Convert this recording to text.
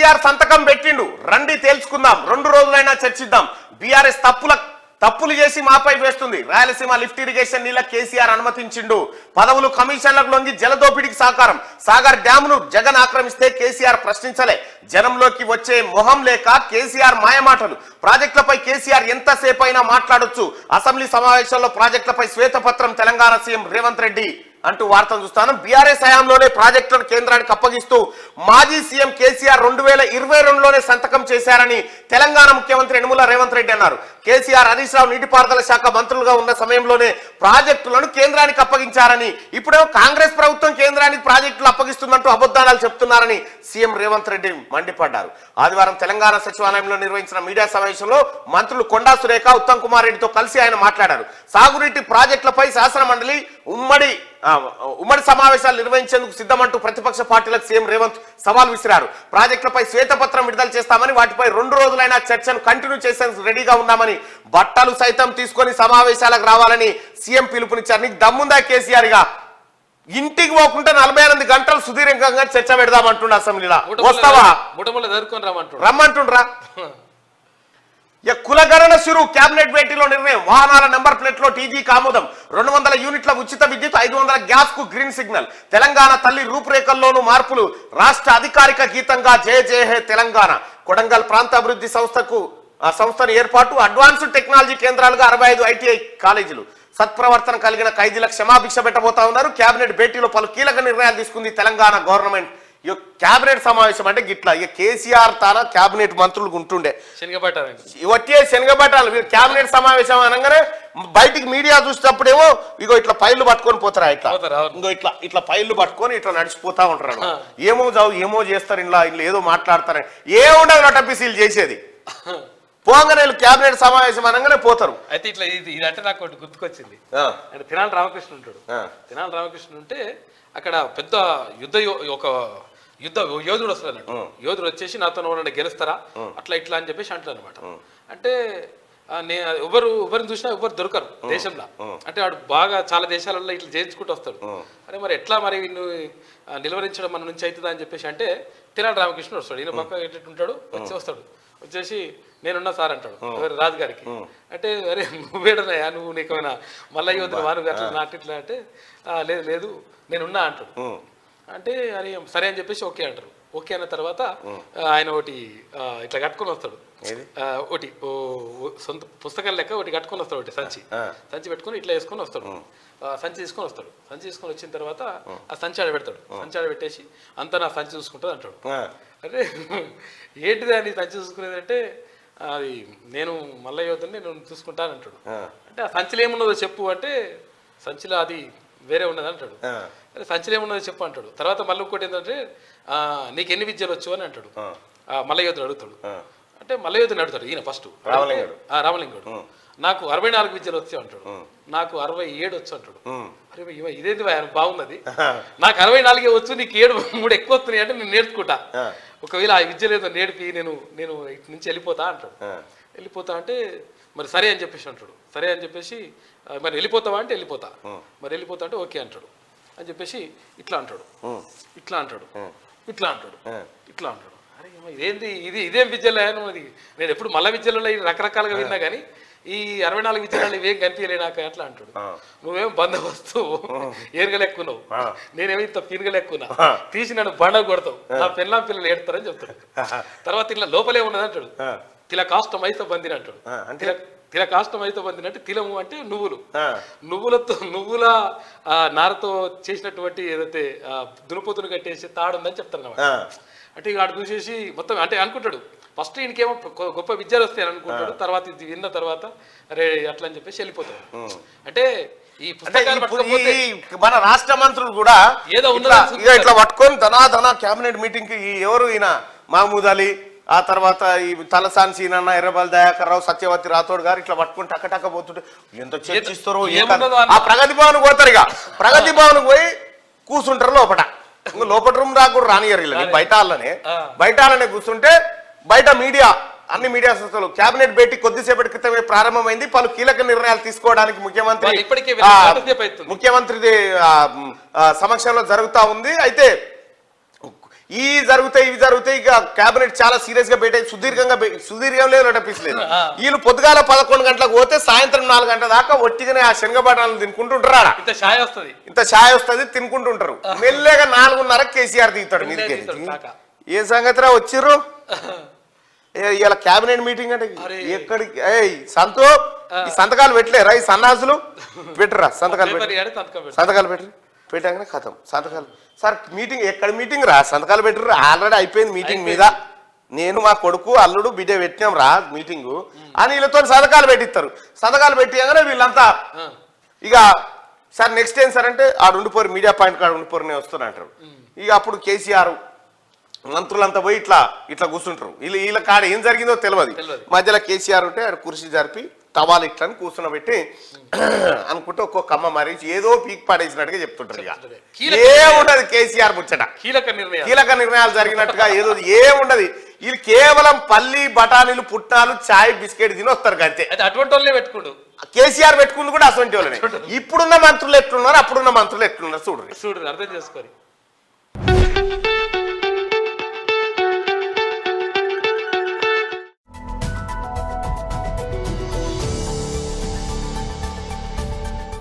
కేసీఆర్ సంతకం పెట్టిండు, రండి తేల్చుకుందాం, 2 రోజులైనా చర్చిద్దాం. బీఆర్ఎస్ తప్పులు చేసి మాపై వేస్తుంది. రాయలసీమ లిఫ్ట్ ఇరిగేషన్ నీళ్ళ కేసీఆర్ అనుమతించిండు. పదవులు కమిషన్లకు లొంగి జలదోపిడికి సాకారం. సాగర్ డ్యామును జగన్ ఆక్రమిస్తే కేసీఆర్ ప్రశ్నించలే. జనంలోకి వచ్చే మొహం లేక కేసీఆర్ మాయమాటలు. ప్రాజెక్టులపై కేసీఆర్ ఎంతసేపు అయినా మాట్లాడొచ్చు. అసెంబ్లీ సమావేశంలో ప్రాజెక్టులపై శ్వేతపత్రం తెలంగాణ సీఎం రేవంత్ రెడ్డి అంటూ వార్తను చూస్తాను. బీఆర్ఎస్ హయాంలోనే ప్రాజెక్టులను కేంద్రానికి అప్పగిస్తూ మాజీ సీఎం కేసీఆర్ 2022లోనే సంతకం చేశారని తెలంగాణ ముఖ్యమంత్రి యనుమల రేవంత్ రెడ్డి అన్నారు. కేసీఆర్, హరీష్ రావు నీటిపారుదల శాఖ మంత్రులుగా ఉన్న సమయంలోనే ప్రాజెక్టులను కేంద్రానికి అప్పగించారని, ఇప్పుడేమో కాంగ్రెస్ ప్రభుత్వం కేంద్రానికి ప్రాజెక్టులు అప్పగిస్తుందంటూ అబద్ధాలు చెప్తున్నారని సీఎం రేవంత్ రెడ్డి మండిపడ్డారు. ఆదివారం తెలంగాణ సచివాలయంలో నిర్వహించిన మీడియా సమావేశంలో మంత్రులు కొండా సురేఖ, ఉత్తమ్ కుమార్ రెడ్డితో కలిసి ఆయన మాట్లాడారు. సాగునీటి ప్రాజెక్టులపై శాసన మండలి ఉమ్మడి సమావేశాలు నిర్వహించేందుకు సిద్ధమంటూ ప్రతిపక్ష పార్టీలకు సీఎం రేవంత్ సవాల్ విసిరారు. ప్రాజెక్టులపై శ్వేతపత్రం విడుదల చేస్తామని, వాటిపై 2 రోజులైనా చర్చను కంటిన్యూ చేసేందుకు రెడీగా ఉన్నామని, బట్టలు సైతం తీసుకొని సమావేశాలకు రావాలని సీఎం పిలుపునిచ్చారు. నీకు దమ్ముందా కేసీఆర్ గా ఇంటికి పోకుండా 48 గంటలు సుదీర్ఘంగా చర్చ పెడదామంటుండ అసెంబ్లీలో? వస్తావా? రమ్మంటుండ్రా. కులగణన శురు. కేబినెట్ భేటీలో నిర్ణయం. వాహనాల నెంబర్ ప్లేట్లో టీజీకి ఆమోదం. 200 యూనిట్ల ఉచిత విద్యుత్, 500 గ్యాస్ కు గ్రీన్ సిగ్నల్. తెలంగాణ తల్లి రూపురేఖల్లోనూ మార్పులు. రాష్ట్ర అధికారిక గీతంగా జయ జయ హే తెలంగాణ. కొడంగల్ ప్రాంత అభివృద్ధి సంస్థను ఏర్పాటు. అడ్వాన్స్డ్ టెక్నాలజీ కేంద్రాలుగా 65 ఐటీఐ కాలేజీలు. సత్ప్రవర్తన కలిగిన ఖైదీలకు క్షమాభిక్ష పెట్టబోతా ఉన్నారు. కేబినెట్ భేటీలో పలు కీలక నిర్ణయాలు తీసుకుంది తెలంగాణ గవర్నమెంట్. క్యాబినెట్ సమావేశం అంటే గిట్లా కేసీఆర్ తాన క్యాబినెట్ మంత్రులు ఉంటుండే వచ్చే శనగబట్టాలు. క్యాబినెట్ సమావేశం అనగానే బయటికి మీడియా చూసేటప్పుడేమో ఇగో ఇట్లా పైర్లు పట్టుకొని పోతారా, ఇట్లా పైర్లు పట్టుకొని ఇట్లా నడిచిపోతా ఉంటారు. ఏమో చేస్తారు, ఇలా ఏదో మాట్లాడతారని ఏముండదు నటపిసీలు చేసేది. పోగానే క్యాబినెట్ సమావేశం అనగానే పోతారు. అయితే ఇట్లా ఇదంటే నాకు ఒకటి గుర్తుకొచ్చింది. అంటే తెనాలి రామకృష్ణ ఉంటాడు. తెనాలి రామకృష్ణ ఉంటే అక్కడ పెద్ద యుద్ధ యోధుడు వస్తాడు అన్నట్టు. యోధుడు వచ్చేసి నాతో ఎవరైనా గెలుస్తారా అట్లా ఇట్లా అని చెప్పేసి అంటారు అనమాట. అంటే ఎవరిని చూసినా ఎవరు దొరకరు దేశంలో. అంటే వాడు బాగా చాలా దేశాలలో ఇట్లా చేయించుకుంటూ వస్తాడు. అరే మరి ఎట్లా మరి వీళ్ళు నిలువరించడం మన నుంచి అవుతుందా అని చెప్పేసి అంటే తెనాలి రామకృష్ణుడు వస్తాడు. ఈయన పక్క ఎట్టుంటాడు వస్తాడు. వచ్చేసి నేనున్నా సార్ అంటాడు రాజుగారికి. అంటే అరే నువ్వేడనయా, నువ్వు నీకేమైనా మళ్ళీ యోధులు వారు అట్లా నాటిట్లా అంటే లేదు నేనున్నా అంటాడు. అంటే అరే సరే అని చెప్పేసి ఓకే అంటారు. ఓకే అన్న తర్వాత ఆయన ఒకటి ఇట్లా కట్టుకొని వస్తాడు. ఒకటి సొంత పుస్తకం లెక్క ఒకటి కట్టుకొని వస్తాడు. ఒకటి సంచి పెట్టుకొని ఇట్లా వేసుకొని వస్తాడు. సంచి తీసుకొని వస్తాడు. సంచి తీసుకొని వచ్చిన తర్వాత ఆ సంచి ఆడ పెడతాడు. సంచి ఆడ పెట్టేసి అంతా నా సంచి చూసుకుంటుంది అంటాడు. అరే ఏంటిది అని సంచి చూసుకునేది అంటే అది నేను మల్ల యోధుని నేను చూసుకుంటాను అంటాడు. అంటే ఆ సంచిలో ఏమున్నదో చెప్పు అంటే సంచిలో అది వేరే ఉన్నది అంటాడు. సంచిలో ఏమున్నదో చెప్పు అంటాడు. తర్వాత మళ్ళీ ఇంకోటి ఏంటంటే నీకు ఎన్ని విద్యలు వచ్చు అని అంటాడు. మల్ల యోధుడు అడుగుతాడు. అంటే మల్ల యోధుని అడుగుతాడు ఈయన ఫస్ట్ రామలింగుడు. నాకు 64 విద్యలు వచ్చి అంటాడు. నాకు 67 వచ్చు అంటాడు. అరే ఇదేంటి బాగున్నది, నాకు 64 వచ్చు, నీకు 3 ఎక్కువ వస్తున్నాయి అంటే నేను నేర్చుకుంటా. ఒకవేళ ఆ విద్య లేదో నేర్పి నేను ఇటు నుంచి వెళ్ళిపోతా అంటాడు. వెళ్ళిపోతా అంటే మరి సరే అని చెప్పేసి అంటాడు. సరే అని చెప్పేసి మరి వెళ్ళిపోతావా అంటే వెళ్ళిపోతా. మరి వెళ్ళిపోతా అంటే ఓకే అంటాడు. అని చెప్పేసి ఇట్లా అంటాడు, ఇట్లా అంటాడు, ఇట్లా అంటాడు, ఇట్లా అంటాడు. అరే ఇదేంటి ఇదేం విద్యలో అది నేను ఎప్పుడు మల్ల విద్యలలో రకరకాలుగా విన్నా కానీ ఈ 64 విద్యలు ఇవేం కనిపించలే నాకు అట్లా అంటాడు. నువ్వేం బందోబస్తు ఏరగలెక్కున్నావు, నేనేమో ఇంత పిరగలెక్కున్నా, తీసి నన్ను బండ కొడతావు, నా పిల్లలు ఏడతారని చెప్తాడు. తర్వాత ఇట్లా లోపలే ఉన్నది అంటాడు. తిల కాష్టం అయితే బందిని అంటాడు. తిల కాష్టం అయితే బందిని అంటే తిలము అంటే నువ్వుల నారతో చేసినటువంటి ఏదైతే దునుపోతును కట్టేసి తాడుందని చెప్తారు అన్నమాట. అంటే ఇక ఆడు చూసేసి మొత్తం అంటే అనుకుంటాడు ఫస్ట్ ఈయనకేమో గొప్ప విద్యలు వస్తాయని అనుకుంటాడు. తర్వాత ఇది విన్న తర్వాత అరే అట్లా అని చెప్పేసి వెళ్ళిపోతాడు. అంటే ఈ మన రాష్ట్ర మంత్రులు కూడా ఏదో ఇట్లా పట్టుకొని ధనా క్యాబినెట్ మీటింగ్ కి ఎవరు ఈయన మహమూద్ అలీ, ఆ తర్వాత ఈ తలసాని సీనన్న, ఎర్రబల్ దయాకర్ రావు, సత్యవతి రాథోడ్ గారు ఇట్లా పట్టుకుని టక్క పోతుంటే ఎంత చర్చిస్తారో. ఆ ప్రగతి భవన్ పోతారు. ఇక ప్రగతి భవన్ పోయి కూర్చుంటారు లోపల. లోపల రూమ్ దాకా కూడా రానియరు ఇలా, బయట కూర్చుంటే బయట అన్ని మీడియా సంస్థలు కేబినెట్ భేటీ కొద్దిసేపటి క్రితమే ప్రారంభమైంది. పలు కీలక నిర్ణయాలు తీసుకోవడానికి ముఖ్యమంత్రి సమక్షంలో జరుగుతా ఉంది. అయితే ఈ జరుగుతాయి ఇవి జరుగుతాయి ఇక కేబినెట్ చాలా సీరియస్ గా పెట్టే సుదీర్ఘం లేదు నటిపించలేదు వీళ్ళు పొద్దుగాల 11 గంటలకు పోతే సాయంత్రం 4 గంటల దాకా ఒట్టిగానే ఆ శనగబాటాలను తినుకుంటుంటారా ఇంత ఛాయ్ వస్తుంది తినుకుంటుంటారు మెల్లగా 4:30 కేసీఆర్ దిగుతాడు మీదకి ఏ సంగతిరా వచ్చిర్రు ఇలా కేబినెట్ మీటింగ్ అంటే ఎక్కడికి సంతో ఈ సంతకాలు పెట్టలేరా ఈ సన్నాసులు పెట్టరా సంతకాలు పెట్టరు పెట్టాకనే కథం సంతకాలు సార్ మీటింగ్ ఎక్కడ మీటింగ్ రా సంతకాలు పెట్టరు ఆల్రెడీ అయిపోయింది మీటింగ్ మీద నేను మా కొడుకు అల్లుడు బిడ్డ పెట్టినాం రా మీటింగు అని వీళ్ళతో సంతకాలు పెట్టిస్తారు సంతకాలు పెట్టిగానే వీళ్ళంతా ఇక సార్ నెక్స్ట్ ఏం సార్ అంటే ఆడు ఉండిపోరు మీడియా పాయింట్ కాడ ఉండిపోరు నేను వస్తున్నా అంటారు ఇక అప్పుడు కేసీఆర్ మంత్రులంతా పోయి ఇట్లా కూర్చుంటారు వీళ్ళ కాడ ఏం జరిగిందో తెలియదు మధ్యలో కేసీఆర్ ఉంటే ఆడ కుర్చీ జరిపి టవాల్ ఇట్లా అని కూర్చున్నబెట్టి అనుకుంటే ఒక్కొక్క అమ్మ మరి ఏదో పీక్ పాడేసినట్టుగా చెప్తుంటారు ఇక ఏముండదు కేసీఆర్ ముచ్చట కీలక నిర్ణయాలు జరిగినట్టుగా ఏదో ఏముండదు వీళ్ళు కేవలం పల్లి బఠానీలు పుట్నాలు చాయ్ బిస్కెట్ తిని వస్తారు అంతే అటువంటి వాళ్ళే పెట్టుకోడు కేసీఆర్ పెట్టుకుంది కూడా అటువంటి వాళ్ళనే ఇప్పుడున్న మంత్రులు ఎట్లున్నారు అప్పుడున్న మంత్రులు ఎట్లున్నారు చూడరు అర్థం చేసుకోరు